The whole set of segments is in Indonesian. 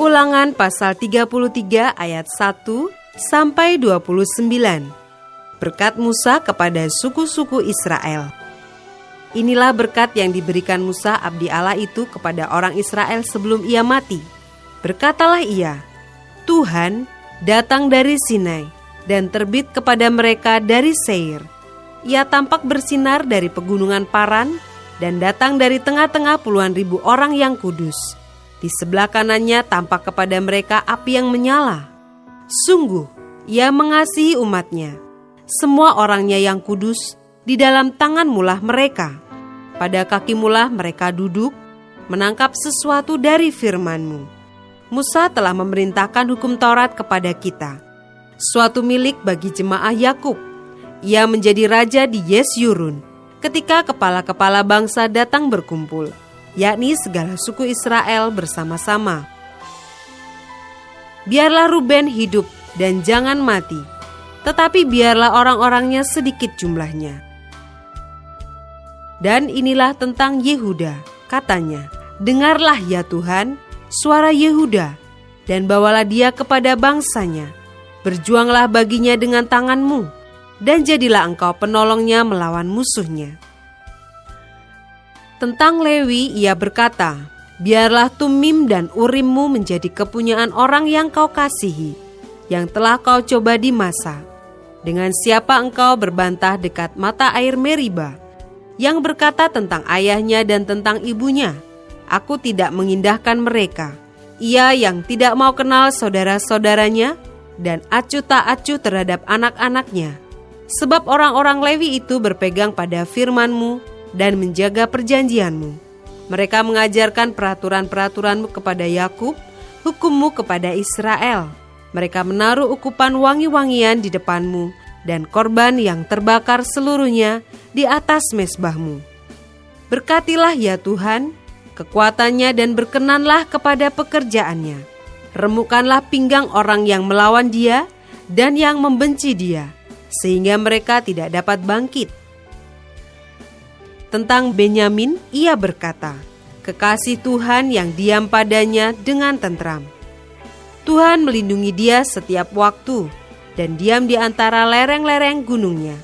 Ulangan pasal 33 ayat 1 sampai 29. Berkat Musa kepada suku-suku Israel. Inilah berkat yang diberikan Musa abdi Allah itu kepada orang Israel sebelum ia mati. Berkatalah ia, Tuhan datang dari Sinai dan terbit kepada mereka dari Seir. Ia tampak bersinar dari pegunungan Paran dan datang dari tengah-tengah puluhan ribu orang yang kudus. Di sebelah kanannya tampak kepada mereka api yang menyala. Sungguh, ia mengasihi umatnya. Semua orangnya yang kudus, di dalam tangan mulah mereka. Pada kaki mulah mereka duduk, menangkap sesuatu dari firman-Mu. Musa telah memerintahkan hukum Taurat kepada kita. Suatu milik bagi jemaah Yakub. Ia menjadi raja di Yesyurun, ketika kepala-kepala bangsa datang berkumpul, yakni segala suku Israel bersama-sama. Biarlah Ruben hidup dan jangan mati, tetapi biarlah orang-orangnya sedikit jumlahnya. Dan inilah tentang Yehuda, katanya, dengarlah ya Tuhan, suara Yehuda, dan bawalah dia kepada bangsanya. Berjuanglah baginya dengan tangan-Mu, dan jadilah engkau penolongnya melawan musuhnya. Tentang Lewi ia berkata, biarlah Tumim dan Urim-Mu menjadi kepunyaan orang yang kau kasihi, yang telah kau coba di Masa. Dengan siapa engkau berbantah dekat mata air Meriba, yang berkata tentang ayahnya dan tentang ibunya, aku tidak mengindahkan mereka. Ia yang tidak mau kenal saudara-saudaranya, dan acuh tak acuh terhadap anak-anaknya. Sebab orang-orang Lewi itu berpegang pada firman-Mu, dan menjaga perjanjian-Mu. Mereka mengajarkan peraturan-peraturan-Mu kepada Yakub, hukum-Mu kepada Israel. Mereka menaruh ukupan wangi-wangian di depan-Mu, dan korban yang terbakar seluruhnya di atas mezbah-Mu. Berkatilah ya Tuhan, kekuatannya dan berkenanlah kepada pekerjaannya. Remukkanlah pinggang orang yang melawan dia, dan yang membenci dia, sehingga mereka tidak dapat bangkit. Tentang Benyamin, ia berkata, kekasih Tuhan yang diam padanya dengan tentram. Tuhan melindungi dia setiap waktu, dan diam di antara lereng-lereng gunungnya.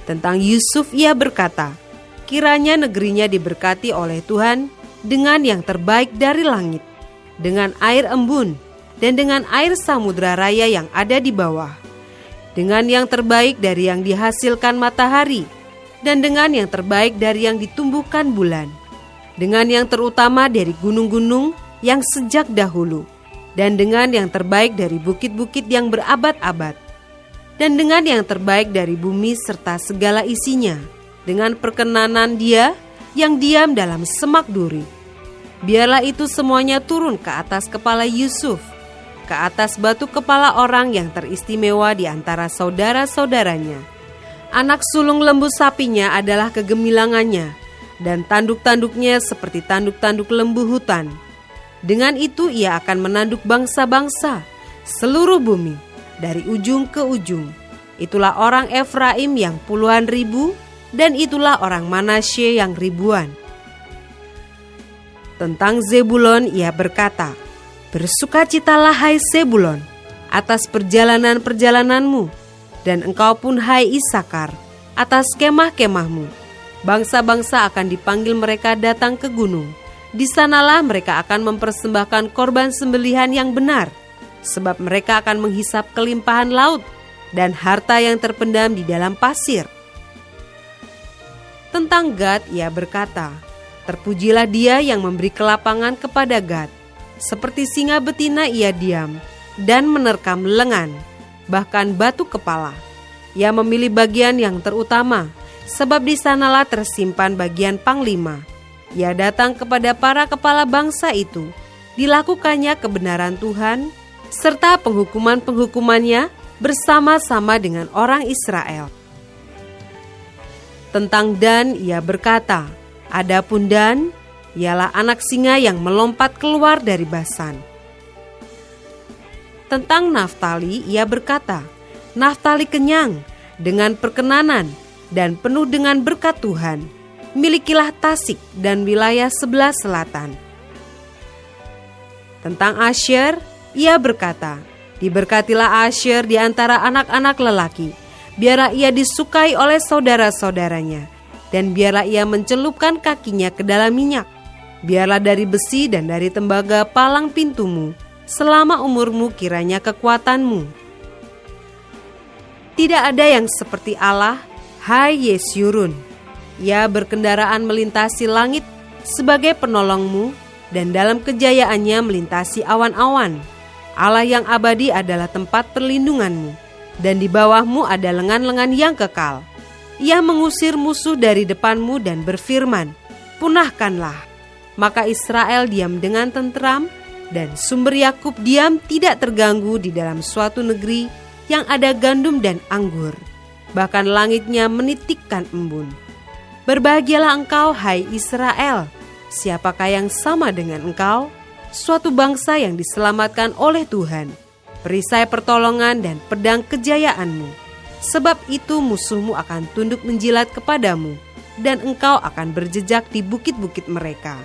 Tentang Yusuf ia berkata, kiranya negerinya diberkati oleh Tuhan dengan yang terbaik dari langit, dengan air embun, dan dengan air samudra raya yang ada di bawah, dengan yang terbaik dari yang dihasilkan matahari, dan dengan yang terbaik dari yang ditumbuhkan bulan, dengan yang terutama dari gunung-gunung yang sejak dahulu, dan dengan yang terbaik dari bukit-bukit yang berabad-abad, dan dengan yang terbaik dari bumi serta segala isinya, dengan perkenanan dia yang diam dalam semak duri. Biarlah itu semuanya turun ke atas kepala Yusuf, ke atas batu kepala orang yang teristimewa di antara saudara-saudaranya. Anak sulung lembu sapinya adalah kegemilangannya, dan tanduk-tanduknya seperti tanduk-tanduk lembu hutan. Dengan itu ia akan menanduk bangsa-bangsa, seluruh bumi, dari ujung ke ujung. Itulah orang Efraim yang puluhan ribu, dan itulah orang Manasye yang ribuan. Tentang Zebulon ia berkata, bersukacitalah hai Zebulon, atas perjalanan-perjalananmu, dan engkau pun hai Isakar, atas kemah-kemahmu. Bangsa-bangsa akan dipanggil mereka datang ke gunung. Di sanalah mereka akan mempersembahkan korban sembelihan yang benar, sebab mereka akan menghisap kelimpahan laut dan harta yang terpendam di dalam pasir. Tentang Gad ia berkata, terpujilah dia yang memberi kelapangan kepada Gad. Seperti singa betina ia diam dan menerkam lengan, bahkan batu kepala. Ia memilih bagian yang terutama, sebab di sanalah tersimpan bagian panglima. Ia datang kepada para kepala bangsa itu, dilakukannya kebenaran Tuhan, serta penghukuman-penghukumannya bersama-sama dengan orang Israel. Tentang Dan ia berkata, adapun Dan, ialah anak singa yang melompat keluar dari Basan. Tentang Naftali ia berkata, Naftali kenyang dengan perkenanan dan penuh dengan berkat Tuhan. Milikilah Tasik dan wilayah sebelah selatan. Tentang Asyer, ia berkata, "Diberkatilah Asyer di antara anak-anak lelaki, biarlah ia disukai oleh saudara-saudaranya, dan biarlah ia mencelupkan kakinya ke dalam minyak. Biarlah dari besi dan dari tembaga palang pintumu, selama umurmu kiranya kekuatanmu. Tidak ada yang seperti Allah, hai Yesyurun. Ia berkendaraan melintasi langit sebagai penolongmu, dan dalam kejayaannya melintasi awan-awan. Allah yang abadi adalah tempat perlindunganmu, dan di bawahmu ada lengan-lengan yang kekal. Ia mengusir musuh dari depanmu dan berfirman, punahkanlah. Maka Israel diam dengan tentram, dan sumber Yakub diam tidak terganggu di dalam suatu negeri yang ada gandum dan anggur. Bahkan langitnya menitikkan embun. Berbahagialah engkau, hai Israel. Siapakah yang sama dengan engkau? Suatu bangsa yang diselamatkan oleh Tuhan, perisai pertolongan dan pedang kejayaanmu. Sebab itu musuhmu akan tunduk menjilat kepadamu, dan engkau akan berjejak di bukit-bukit mereka.